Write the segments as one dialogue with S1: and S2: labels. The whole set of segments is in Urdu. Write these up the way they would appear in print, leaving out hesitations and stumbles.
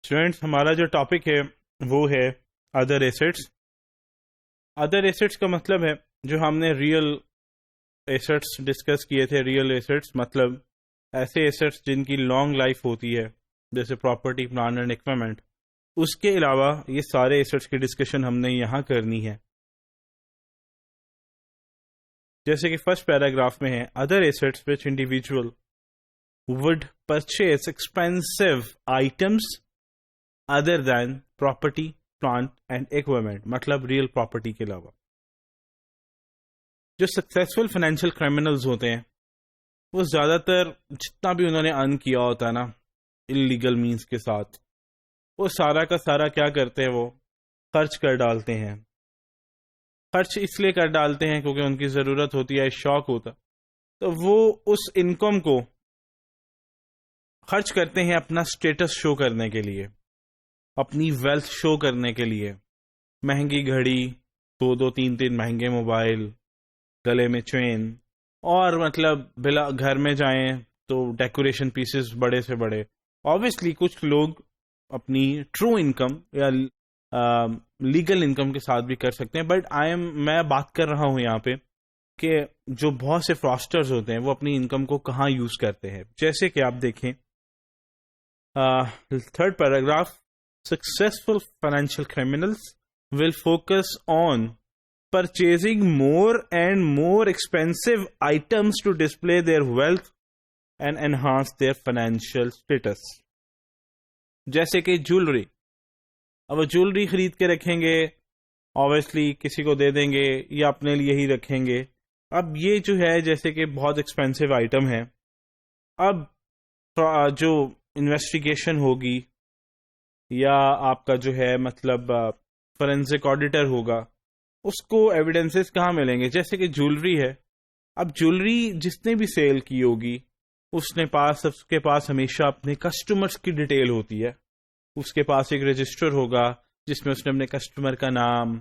S1: اسٹوڈینٹس، ہمارا جو ٹاپک ہے وہ ہے ادر ایسٹس. ادر ایسٹس کا مطلب ہے جو ہم نے ریئل ایسٹس ڈسکس کیے تھے. ریئل ایسٹس مطلب ایسے ایسٹس جن کی لانگ لائف ہوتی ہے، جیسے پراپرٹی، پلانٹ اینڈ اکوپمنٹ. اس کے علاوہ یہ سارے ایسٹس کی ڈسکشن ہم نے یہاں کرنی ہے. جیسے کہ فرسٹ پیراگراف میں ہے other assets which individual would purchase expensive items other than property, plant and equipment. مطلب ریئل پراپرٹی کے علاوہ. جو سکسیسفل فائنینشیل کرمنلز ہوتے ہیں وہ زیادہ تر جتنا بھی انہوں نے ارن کیا ہوتا ہے نا انلیگل مینس کے ساتھ، وہ سارا کا سارا کیا کرتے ہیں، وہ خرچ کر ڈالتے ہیں. خرچ اس لیے کر ڈالتے ہیں کیونکہ ان کی ضرورت ہوتی ہے، شوق ہوتا، تو وہ اس انکم کو خرچ کرتے ہیں اپنا سٹیٹس شو کرنے کے لیے، اپنی ویلتھ شو کرنے کے لیے. مہنگی گھڑی، 2-3 مہنگے موبائل، گلے میں چین، اور مطلب بلا گھر میں جائیں تو ڈیکوریشن پیسز بڑے سے بڑے. آبویسلی کچھ لوگ اپنی ٹرو انکم یا لیگل انکم کے ساتھ بھی کر سکتے ہیں، بٹ میں بات کر رہا ہوں یہاں پہ کہ جو بہت سے فراسٹرز ہوتے ہیں وہ اپنی انکم کو کہاں یوز کرتے ہیں. جیسے کہ آپ دیکھیں third paragraph, successful financial criminals will focus on purchasing more and more expensive items to display their wealth and enhance their financial status. جیسے کہ جولری. اب وہ جولری خرید کے رکھیں گے، obviously کسی کو دے دیں گے یا اپنے لیے ہی رکھیں گے. اب یہ جو ہے جیسے کہ بہت ایکسپینسو آئٹم ہے. اب جو انویسٹیگیشن ہوگی یا آپ کا جو ہے مطلب فورینسک آڈیٹر ہوگا، اس کو ایویڈنسز کہاں ملیں گے؟ جیسے کہ جولری ہے. اب جولری جس نے بھی سیل کی ہوگی اس کے پاس ہمیشہ اپنے کسٹمرز کی ڈیٹیل ہوتی ہے. اس کے پاس ایک رجسٹر ہوگا جس میں اس نے اپنے کسٹمر کا نام،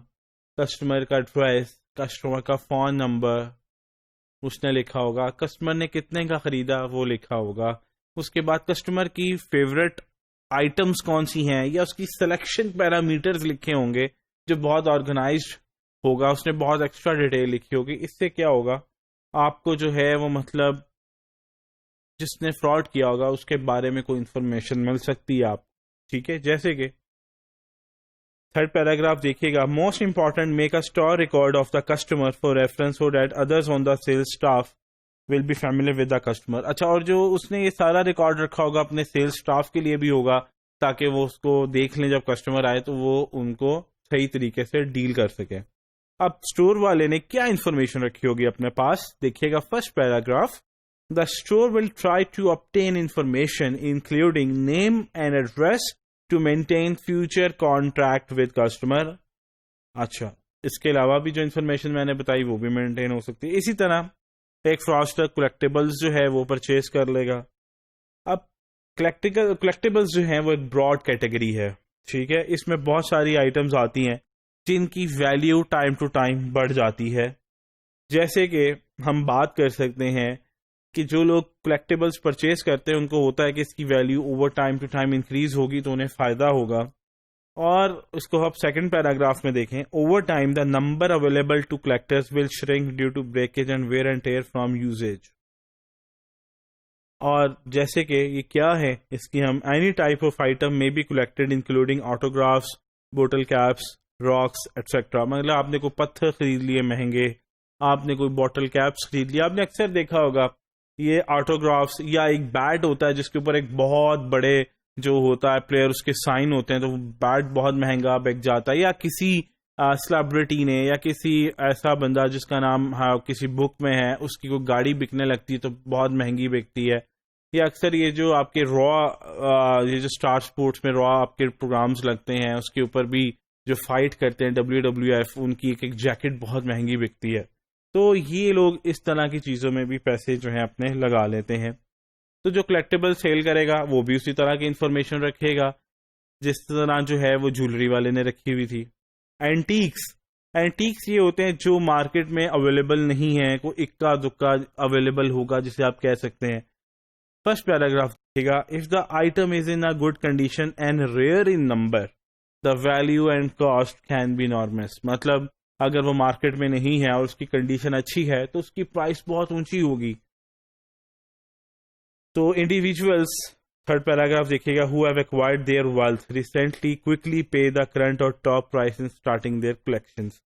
S1: کسٹمر کا ایڈریس، کسٹمر کا فون نمبر اس نے لکھا ہوگا، کسٹمر نے کتنے کا خریدا وہ لکھا ہوگا. اس کے بعد کسٹمر کی فیوریٹ آئٹمس کون سی ہیں یا اس کی سلیکشن پیرامیٹرز لکھے ہوں گے جو بہت آرگنائزڈ ہوگا. اس نے بہت ایکسٹرا ڈیٹیل لکھی ہوگی. اس سے کیا ہوگا، آپ کو جو ہے وہ مطلب جس نے فراڈ کیا ہوگا اس کے بارے میں کوئی انفارمیشن مل سکتی ہے آپ. ٹھیک ہے. جیسے کہ تھرڈ پیراگراف دیکھیے گا، most important make a store record of the customer for reference so that others on the sales staff will be familiar with the customer. اچھا، اور جو اس نے یہ سارا ریکارڈ رکھا ہوگا اپنے سیلز سٹاف کے لیے بھی ہوگا تاکہ وہ اس کو دیکھ لیں جب کسٹمر آئے تو وہ ان کو صحیح طریقے سے ڈیل کر سکے. اب اسٹور والے نے کیا انفارمیشن رکھی ہوگی اپنے پاس، دیکھیے گا first paragraph. The store will try to obtain information including name and address to maintain future contract with customer. اچھا، اس کے علاوہ بھی جو انفارمیشن میں نے بتائی وہ بھی مینٹین ہو سکتی ہے. اسی طرح ایک فراسٹر کلیکٹیبلز جو ہے وہ پرچیز کر لے گا. اب کلیکٹیبلز جو ہیں وہ ایک براڈ کیٹیگری ہے. ٹھیک ہے. اس میں بہت ساری آئٹمز آتی ہیں جن کی ویلیو ٹائم ٹو ٹائم بڑھ جاتی ہے. جیسے کہ ہم بات کر سکتے ہیں کہ جو لوگ کلیکٹیبلز پرچیز کرتے ہیں ان کو ہوتا ہے کہ اس کی value over time to time increase ہوگی تو انہیں فائدہ ہوگا. اور اس کو آپ سیکنڈ پیراگراف میں دیکھیں، over time the number available to collectors will shrink due to breakage and wear and tear from usage. اور جیسے کہ یہ کیا ہے، اس کی ہم any type of item may be collected including autographs, bottle caps, rocks etcetera. مطلب آپ نے کوئی پتھر خرید لیے مہنگے، آپ نے کوئی بوٹل کیپس خرید لیا. آپ نے اکثر دیکھا ہوگا یہ آٹوگرافس یا ایک بیٹ ہوتا ہے جس کے اوپر ایک بہت بڑے جو ہوتا ہے پلیئر اس کے سائن ہوتے ہیں، تو وہ بیٹ بہت مہنگا بک جاتا ہے. یا کسی سیلیبریٹی نے یا کسی ایسا بندہ جس کا نام کسی بک میں ہے، اس کی کوئی گاڑی بکنے لگتی ہے تو بہت مہنگی بکتی ہے. یا اکثر یہ جو آپ کے یہ جو اسٹار اسپورٹس میں آپ کے پروگرامز لگتے ہیں اس کے اوپر بھی جو فائٹ کرتے ہیں WWF، ان کی ایک جیکٹ بہت مہنگی بکتی ہے. تو یہ لوگ اس طرح کی چیزوں میں بھی پیسے جو ہیں اپنے لگا لیتے ہیں. تو جو کلیکٹیبل سیل کرے گا وہ بھی اسی طرح کی انفارمیشن رکھے گا جس طرح جو ہے وہ جولری والے نے رکھی ہوئی تھی. اینٹیکس یہ ہوتے ہیں جو مارکیٹ میں اویلیبل نہیں ہیں، کوئی اکا دکا اویلیبل ہوگا جسے آپ کہہ سکتے ہیں. فرسٹ پیراگراف ٹھیک ہے. If the item is in good condition and rare in number the value and cost can be enormous. مطلب اگر وہ مارکیٹ میں نہیں ہے اور اس کی کنڈیشن اچھی ہے تو اس کی پرائس بہت اونچی ہوگی. تو انڈیویجولس تھرڈ پیراگراف دیکھیے گا who have acquired their wealth recently quickly pay the current or top price in starting their collections.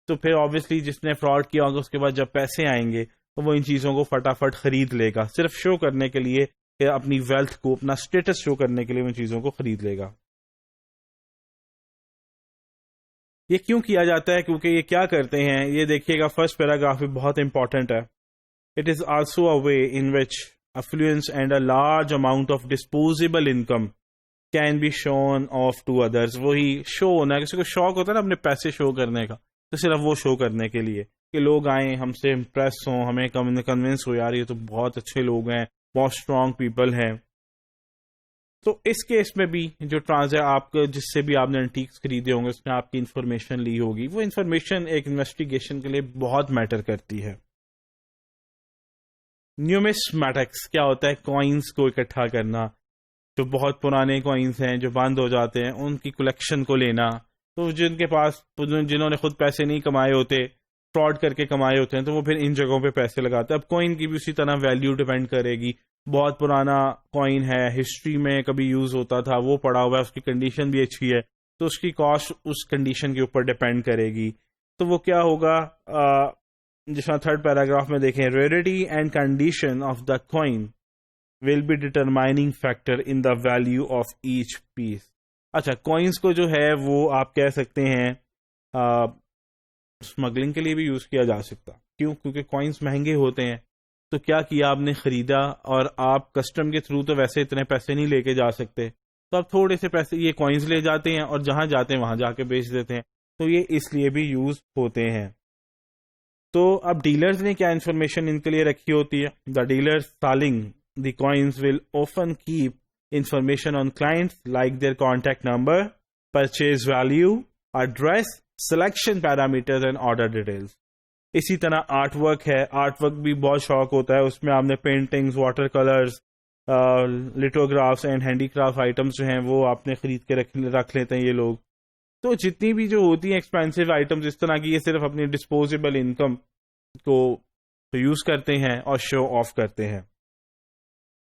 S1: تو پھر obviously جس نے فراڈ کیا ہوگا اس کے بعد جب پیسے آئیں گے تو وہ ان چیزوں کو فٹافٹ خرید لے گا, صرف شو کرنے کے لیے کہ اپنی ویلتھ کو, اپنا اسٹیٹس شو کرنے کے لیے ان چیزوں کو خرید لے گا. یہ کیوں کیا جاتا ہے؟ کیونکہ یہ کیا کرتے ہیں یہ دیکھیے گا فرسٹ پیراگراف بھی بہت امپورٹنٹ ہے. It is also a way in which affluence and a large amount of disposable income can be shown off to others. وہی شو ہونا ہے, کسی کو شوق ہوتا ہے نا اپنے پیسے شو کرنے کا, تو صرف وہ شو کرنے کے لیے کہ لوگ آئیں ہم سے امپریس ہوں, ہمیں کنونس ہو یار یہ تو بہت اچھے لوگ ہیں, بہت اسٹرانگ پیپل ہیں. تو اس کیس میں بھی جو آپ جس سے بھی آپ نے انٹیکس خریدے ہوں گے اس میں آپ کی انفارمیشن لی ہوگی, وہ انفارمیشن ایک انویسٹیگیشن کے لیے بہت میٹر کرتی ہے. نیومسمیٹکس کیا ہوتا ہے؟ کوائنس کو اکٹھا کرنا. جو بہت پرانے کوائنس ہیں جو بند ہو جاتے ہیں ان کی کلیکشن کو لینا. تو جن کے پاس جنہوں نے خود پیسے نہیں کمائے ہوتے, فراڈ کر کے کمائے ہوتے ہیں, تو وہ پھر ان جگہوں پہ پیسے لگاتے ہیں. اب کوائن کی بھی اسی طرح ویلیو ڈیپینڈ کرے گی. بہت پرانا کوائن ہے, ہسٹری میں کبھی یوز ہوتا تھا, وہ پڑا ہوا ہے, اس کی کنڈیشن بھی اچھی ہے, تو اس کی کاسٹ اس کنڈیشن کے اوپر ڈیپینڈ کرے گی. تو وہ کیا ہوگا جس طرح تھرڈ پیراگراف میں دیکھیں, rarity and condition of the coin will be determining factor in the value of each piece. اچھا, کوائنس کو جو ہے وہ آپ کہہ سکتے ہیں اسمگلنگ کے لیے بھی یوز کیا جا سکتا. کیوں؟ کیونکہ کوائنس مہنگے ہوتے ہیں. تو کیا آپ نے خریدا اور آپ کسٹم کے تھرو تو ویسے اتنے پیسے نہیں لے کے جا سکتے, تو آپ تھوڑے سے پیسے یہ کوائنس لے جاتے ہیں اور جہاں جاتے ہیں وہاں جا کے بیچ دیتے ہیں. تو یہ اس لیے بھی یوز ہوتے ہیں. تو اب ڈیلرز نے کیا انفارمیشن ان کے لیے رکھی ہوتی ہے؟ The dealer selling the coins will often keep information on clients like their contact number, purchase value, address, selection parameters and order details. اسی طرح آرٹ ورک ہے, آرٹ ورک بھی بہت شوق ہوتا ہے, اس میں آپ نے paintings, water colours, lithographs and handicraft items جو ہیں وہ آپ نے خرید کے رکھ لیتے ہیں یہ لوگ. تو جتنی بھی جو ہوتی ہیں ایکسپینسو آئٹمز اس طرح کی, یہ صرف اپنی ڈسپوزیبل انکم کو یوز کرتے ہیں اور شو آف کرتے ہیں.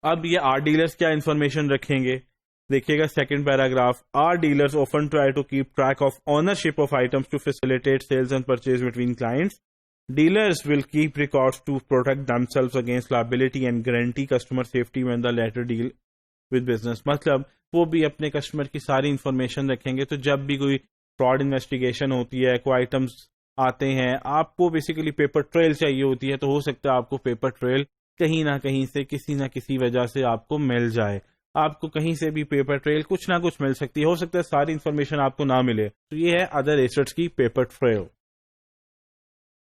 S1: اب یہ آرٹ ڈیلرز کیا انفارمیشن رکھیں گے؟ دیکھیے گا second paragraph. Art dealers often try to keep track of ownership of items to facilitate sales and purchase between clients. Dealers will keep records to protect themselves against liability and guarantee customer safety when the latter deal with business. مطلب وہ بھی اپنے کسٹمر کی ساری انفارمیشن رکھیں گے, تو جب بھی کوئی فراڈ انویسٹیگیشن ہوتی ہے, کوئی آئٹمس آتے ہیں, آپ کو بیسیکلی پیپر ٹریل چاہیے ہوتی ہے, تو ہو سکتا ہے آپ کو پیپر ٹریل کہیں نہ کہیں سے کسی نہ کسی وجہ سے آپ کو مل جائے. آپ کو کہیں سے بھی پیپر ٹریل کچھ نہ کچھ مل سکتی ہے, ہو سکتا ہے ساری انفارمیشن آپ کو نہ ملے. تو یہ ہے ادر ایسٹس کی پیپر ٹریل.